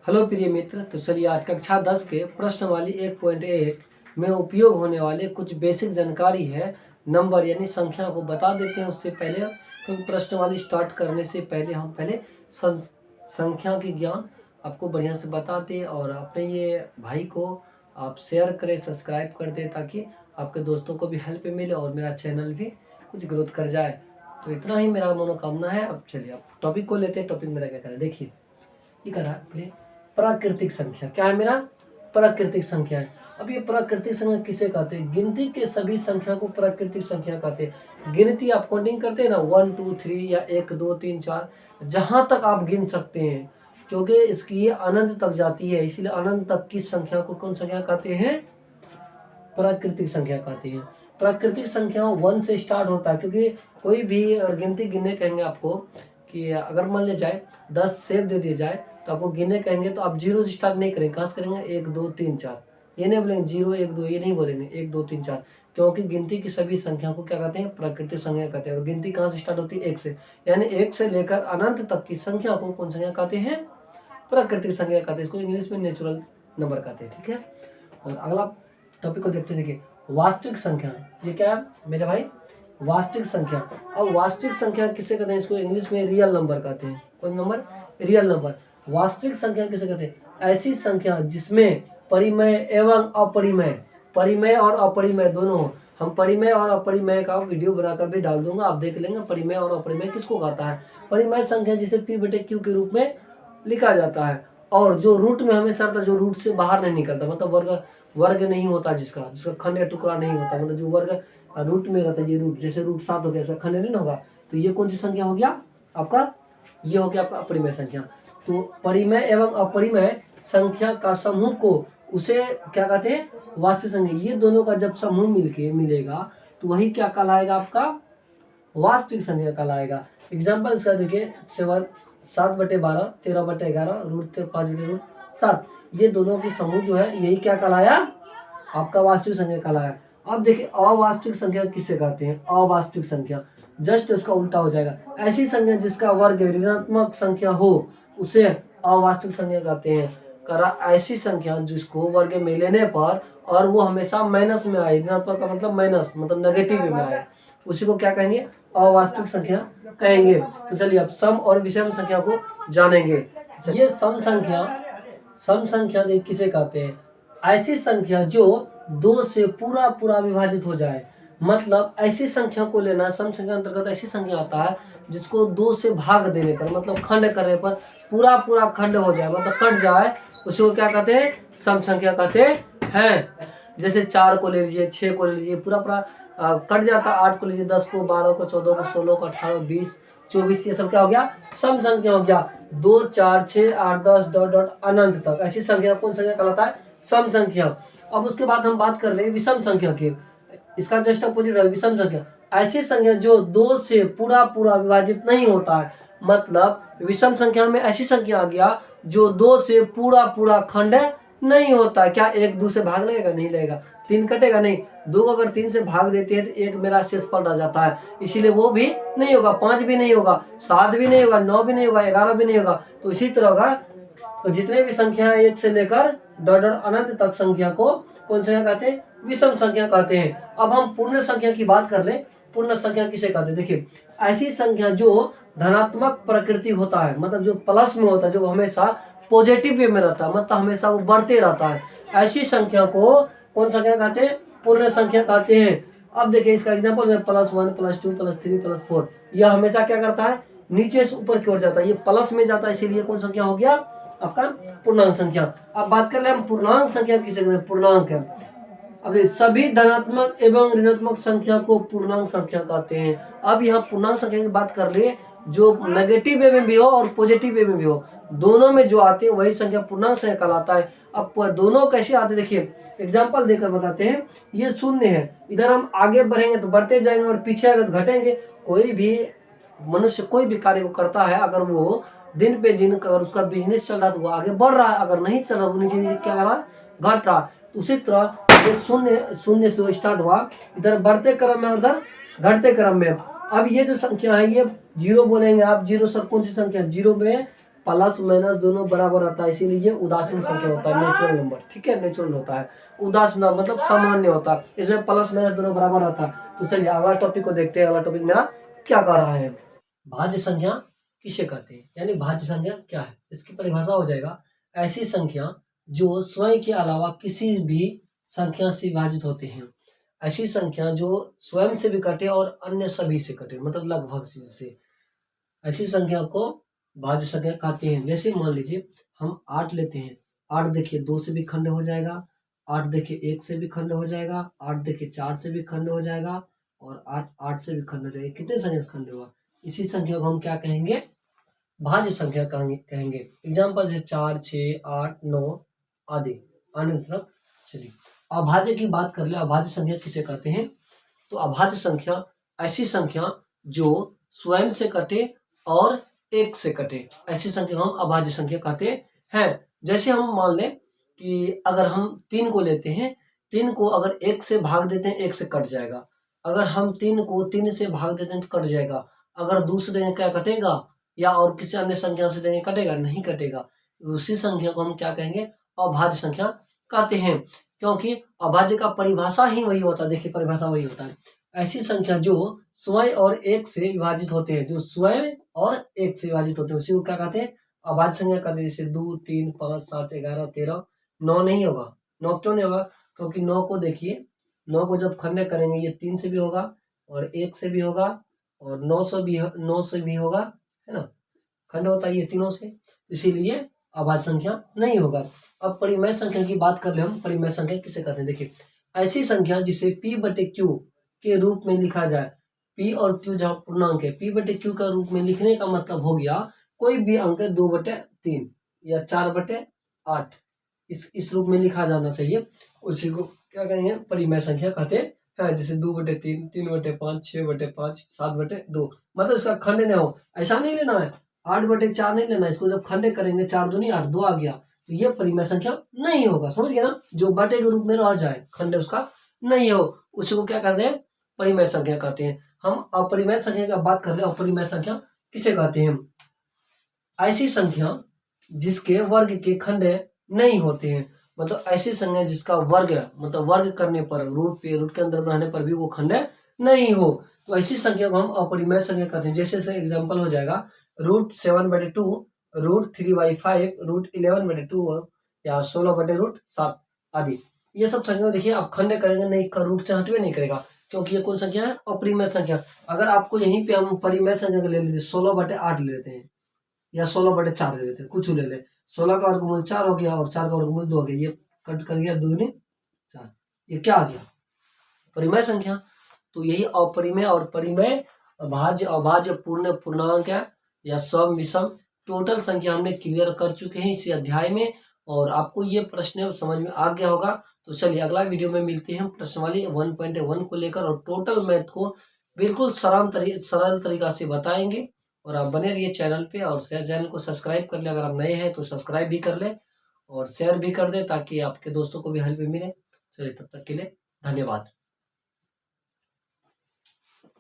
Hello प्रिय मित्र, तो चलिए आज कक्षा 10 के प्रश्नवाली 1.1 में उपयोग होने वाले कुछ बेसिक जानकारी है नंबर यानी संख्या को बता देते हैं। उससे पहले क्योंकि प्रश्नवाली स्टार्ट करने से पहले हम पहले संख्या की ज्ञान आपको बढ़िया से बताते हैं और अपने ये भाई को आप शेयर करें, सब्सक्राइब कर दें ताकि आपके दोस्तों को भी हेल्प मिले और मेरा चैनल भी कुछ ग्रोथ कर जाए। तो इतना ही मेरा मनोकामना है। अब चलिए आप टॉपिक को लेते हैं। टॉपिक मेरा क्या करें, देखिए ये करा प्ले प्राकृतिक संख्या। क्या है मेरा? प्राकृतिक संख्या है। अब ये प्राकृतिक संख्या किसे कहते हैं? गिनती के सभी संख्या को प्राकृतिक संख्या कहते हैं। गिनती आप काउंटिंग करते हैं ना, 1 2 3 या 1 2 3 4 जहां तक आप गिन सकते हैं, क्योंकि इसकी ये अनंत तक जाती है, इसलिए अनंत तक की संख्या को कौन संख्या कहते हैं? प्राकृतिक संख्या कहते हैं। प्राकृतिक संख्या 1 से स्टार्ट होता है, क्योंकि कोई भी गिनती गिनने कहेंगे आपको कि अगर मान लिया जाए 10 सेब दे दिया जाए तो आपको गिनने कहेंगे तो आप 0 से स्टार्ट नहीं करेंगे। कहाँ से करेंगे? 1 2 3 4, ये नहीं बोलेंगे 0 1 2, ये नहीं बोलेंगे 1 2 3 4, क्योंकि गिनती की सभी संख्या को क्या कहते हैं? प्राकृतिक संख्या कहते हैं। और गिनती कहाँ से स्टार्ट होती है? 1 से, यानी 1 से लेकर अनंत तक की संख्या को कौन संख्या कहते हैं? प्राकृतिक संख्या कहते हैं। इसको इंग्लिश में नेचुरल नंबर कहते हैं। ठीक है, और अगला टॉपिक को देखते हैं। देखिए वास्तविक संख्या, ये क्या है मेरे भाई? वास्तविक संख्या। अब वास्तविक संख्या किसे कहते हैं? इसको इंग्लिश में रियल नंबर कहते हैं। कौन नंबर? Real number. वास्तविक संख्या किसे कहते हैं? ऐसी संख्या जिसमें परिमेय एवं अपरिमेय, परिमेय और अपरिमेय दोनों हो। हम परिमेय और अपरिमेय का वीडियो बनाकर भी डाल दूंगा, आप देख लेंगे परिमेय और अपरिमेय किसको कहता है। परिमेय संख्या जिसे p/q के रूप में लिखा जाता है और जो रूट में हमेशा रहता है, जो रूट से बाहर नहीं निकलता, मतलब वर्ग नहीं होता, जिसका खंड या टुकड़ा नहीं होता, मतलब जो वर्ग रूट में रहता है। ये रूट, जैसे रूट 7 हो गया, ऐसा खंड नहीं होगा। तो ये कौन सी संख्या हो गया आपका? ये हो गया आपका अपरिमेय संख्या। तो परिमेय एवं अपरिमेय संख्या का समूह को उसे क्या कहते हैं? वास्तविक संख्या। ये दोनों का जब समूह मिलेगा तो वही क्या कहलाएगा? आपका वास्तविक संख्या कहलाएगा। एग्जाम्पल इसका देखिए 7/12, 13/11, रूट 5/7, ये दोनों के समूह जो है यही क्या कहलाया? आपका वास्तविक संख्या कहलाया। अब देखिए अवास्तविक संख्या किसे कहते हैं? अवास्तविक संख्या जस्ट उसका उल्टा हो जाएगा। ऐसी संख्या जिसका वर्ग ऋणात्मक संख्या हो उसे अवास्तविक संख्या कहते हैं। करा ऐसी संख्या जिसको वर्ग में लेने पर और वो हमेशा माइनस में आए, ऋणात्मक का मतलब माइनस, मतलब नेगेटिव में आए, उसी को क्या कहेंगे? अवास्तविक संख्या कहेंगे। तो चलिए अब सम और विषम संख्या को जानेंगे। ये सम संख्या किसे कहते हैं? ऐसी संख्या जो 2 से पूरा विभाजित हो जाए, मतलब ऐसी संख्या को लेना। सम संख्या अंतर्गत ऐसी संख्या आता है जिसको 2 से भाग देने पर, मतलब खंड करने पर पूरा खंड हो जाए, मतलब कट जाए, उसको क्या कहते हैं? सम संख्या कहते हैं। जैसे 4 को ले लीजिए, 6 को ले लीजिए, पूरा कट जाता। 8 को लीजिए, 10 को, 12 को, 14 को, 16 को, 18 20 24, ये सब क्या हो गया? सम संख्या हो गया। 2 4 6 8 10 डॉट अनंत तक ऐसी संख्या कौन संख्या कहलाता है? सम संख्या। अब उसके बाद हम बात कर रहे हैं विषम संख्या की। इसका जस्ट अपोजिट है विषम संख्या। ऐसी संख्या जो 2 से पूरा विभाजित नहीं होता है, मतलब विषम संख्या में ऐसी संख्या आ गया जो 2 से पूरा खंड नहीं होता। क्या 1 2 से भाग लगेगा? नहीं लगेगा। 3 कटेगा? नहीं। 2 को अगर 3 से भाग देते हैं तो 1 मेरा शेषफल रह जाता है, इसीलिए वो भी नहीं होगा। 5 भी नहीं होगा, 7 भी नहीं होगा, 9 भी नहीं होगा, 11 भी नहीं होगा। तो इसी तरह का तो जितने भी संख्या है 1 से लेकर डॉट अनंत तक संख्या को कौन संख्या कहते हैं? विषम संख्या कहते हैं। अब हम पूर्ण संख्या की बात कर ले। पूर्ण संख्या किसे कहते हैं? देखिए ऐसी संख्या जो धनात्मक प्रकृति होता है, मतलब जो प्लस में होता है, जो हमेशा पॉजिटिव वे में रहता है, मतलब हमेशा वो बढ़ते रहता है, ऐसी संख्या को कौन संख्या कहते हैं? पूर्ण संख्या कहते हैं। अब देखिए इसका एग्जांपल है +1 +2 +3 +4। यह हमेशा क्या करता है? नीचे से ऊपर की ओर जाता है, ये प्लस में जाता है, इसीलिए कौन संख्या हो गया? आपका पूर्णांक संख्या। अब बात कर ले हम पूर्णांक संख्या किसे कहते हैं? पूर्णांक है। अब सभी धनात्मक एवं ऋणात्मक संख्या को पूर्णांक संख्या कहते हैं। अब यहाँ पूर्णांक संख्या की बात कर ले, जो नेगेटिव वे में भी हो और पॉजिटिव वे में भी हो, दोनों में जो आते हैं वही संख्या पूर्णांक संख्या कहलाता है। अब दोनों कैसे आते हैं देखिए एग्जांपल देकर बताते हैं। ये 0 है, इधर हम आगे बढ़ेंगे तो बढ़ते जाएंगे और पीछे अगर घटेंगे। कोई भी मनुष्य कोई भी कार्य को करता है, अगर वो दिन पे दिन अगर उसका बिजनेस चल रहा है तो वो आगे बढ़ रहा है, अगर नहीं चल रहा वो नीचे क्या कर रहा है? घट रहा। उसी तरह ये 0 से स्टार्ट हुआ, इधर बढ़ते क्रम में, उधर घटते क्रम में। अब ये जो संख्या है ये 0 बोलेंगे आप। 0 सर कौन सी संख्या? 0 में प्लस माइनस दोनों बराबर आता है, इसीलिए उदासीन संख्या होता है, नेचुरल नंबर। ठीक है, नेचुरल होता है, उदासीन मतलब सामान्य होता है, इसमें प्लस माइनस दोनों बराबर आता है। तो चलिए अगला टॉपिक को देखते हैं। अगला टॉपिक मेरा क्या कह रहा है, भाज्य संख्या किसे कहते हैं, यानी भाज्य संख्या क्या है। इसकी परिभाषा हो जाएगा ऐसी संख्या जो स्वयं के अलावा किसी भी संख्या से विभाजित होते हैं। ऐसी संख्या जो स्वयं से भी कटे और अन्य सभी से कटे, मतलब लगभग से, ऐसी संख्या को भाज्य संख्या कहते हैं। जैसे मान लीजिए हम 8 लेते हैं, 8 देखिए 2 से भी खंड हो जाएगा, 8 देखिए 1 से भी खंड हो जाएगा, 8 देखिए 4 से भी खंड हो जाएगा, और 8 से भी खंड हो जाएगा। कितने संख्या से खंड हुआ, इसी संख्या को हम क्या कहेंगे, भाज्य संख्या कहेंगे। एग्जाम्पल है 4, 6, 8, 9 आदि आने तक। चलिए अभाज्य की बात कर ले, अभाज्य संख्या किसे कहते हैं। तो अभाज्य संख्या ऐसी संख्या जो स्वयं से कटे और एक से कटे, ऐसी संख्या हम अभाज्य संख्या कहते हैं। जैसे हम मान लें कि अगर हम 3 को लेते हैं, 3 को अगर 1 से भाग देते हैं 1 से कट जाएगा, अगर हम 3 को 3 से भाग देते हैं तो कट जाएगा, अगर दूसरे देंगे क्या कटेगा, या और किसी अन्य संख्या से देंगे कटेगा, नहीं कटेगा। उसी संख्या को हम क्या कहेंगे, अभाज्य संख्या कहते हैं, क्योंकि अभाज्य का परिभाषा ही वही होता है। देखिए परिभाषा वही होता है, ऐसी संख्या जो स्वयं और एक से विभाजित होते हैं, जो स्वयं और एक से विभाजित होते हैं उसी को क्या कहते हैं, अभाज्य संख्या कहते हैं। जैसे 2, 3, 5, 7, 11, 13, 9 नहीं होगा। 9 क्यों नहीं होगा, क्योंकि 9 को देखिए, 9 को जब खंड करेंगे ये 3 से भी होगा और 1 से भी होगा और 9 से भी होगा, है ना, खंड होता है ये तीनों से, इसीलिए अभाज्य संख्या नहीं होगा। अब परिमेय संख्या की बात कर ले हम, परिमेय संख्या किसे कहते हैं। देखिए ऐसी संख्या जिसे p/q के रूप में लिखा जाए, p और q जहाँ पूर्णांक है, p/q का रूप में लिखने का मतलब हो गया कोई भी अंक 2/3 या 4/8 इस रूप में लिखा जाना चाहिए, उसी को क्या कहेंगे, परिमेय संख्या कहते हैं। जैसे 2/3, 3/5, 6/5, 7/2, मतलब इसका खंड नहीं हो, ऐसा नहीं लेना है, 8/4 नहीं लेना, इसको जब खंड करेंगे 4 दूनी 8, 2 आ गया, तो ये परिमेय संख्या नहीं होगा। समझ गया ना, जो बटे के रूप में रह जाए, खंड उसका नहीं हो, उसको क्या कहते हैं, परिमेय संख्या कहते हैं। हम अपरिमेय संख्या की बात कर ले, अपरिमेय संख्या किसे कहते हैं, ऐसी संख्या जिसके वर्ग के खंड नहीं होते हैं, मतलब ऐसी संख्या जिसका वर्ग, मतलब वर्ग करने पर रूट के अंदर रहने पर भी वो खंड नहीं हो, तो ऐसी संख्या को हम अपरिमेय संख्या कहते हैं। जैसे एग्जांपल हो जाएगा √7/2, √3/5, √11/2 या 16/7 आदि। ये सब संख्या देखिए आप खंड करेंगे नहीं, रूट से हटवे नहीं करेगा, क्योंकि ये कौन संख्या है, अपरिमेय संख्या। अगर आपको यहीं पे हम परिमेय संख्या ले लेते, 16/8 ले लेते हैं या 16/4 ले लेते हैं, कुछ ले ले, 16 का वर्गमूल 4 हो गया और 4 का वर्गमूल 2 हो गया, ये कट कर गया 2 दूनी 4, ये क्या आ गया, परिमेय संख्या। तो यही अपरिमेय और परिमेय, भाज्य, अभाज्य, पूर्ण, पूर्णांक या सम, विषम, टोटल संख्या हमने क्लियर कर चुके हैं इसी अध्याय में, और आपको ये प्रश्न समझ में आ गया होगा। तो चलिए अगला वीडियो में मिलते हैं, प्रश्नावली 1.1 को लेकर और टोटल मैथ को बिल्कुल सरल तरीका से बताएंगे। और आप बने रहिए चैनल पे, और चैनल को सब्सक्राइब कर ले, अगर आप नए हैं तो सब्सक्राइब भी कर ले और शेयर भी कर दे, ताकि आपके दोस्तों को भी हेल्प मिले। चलिए तब तक के लिए धन्यवाद।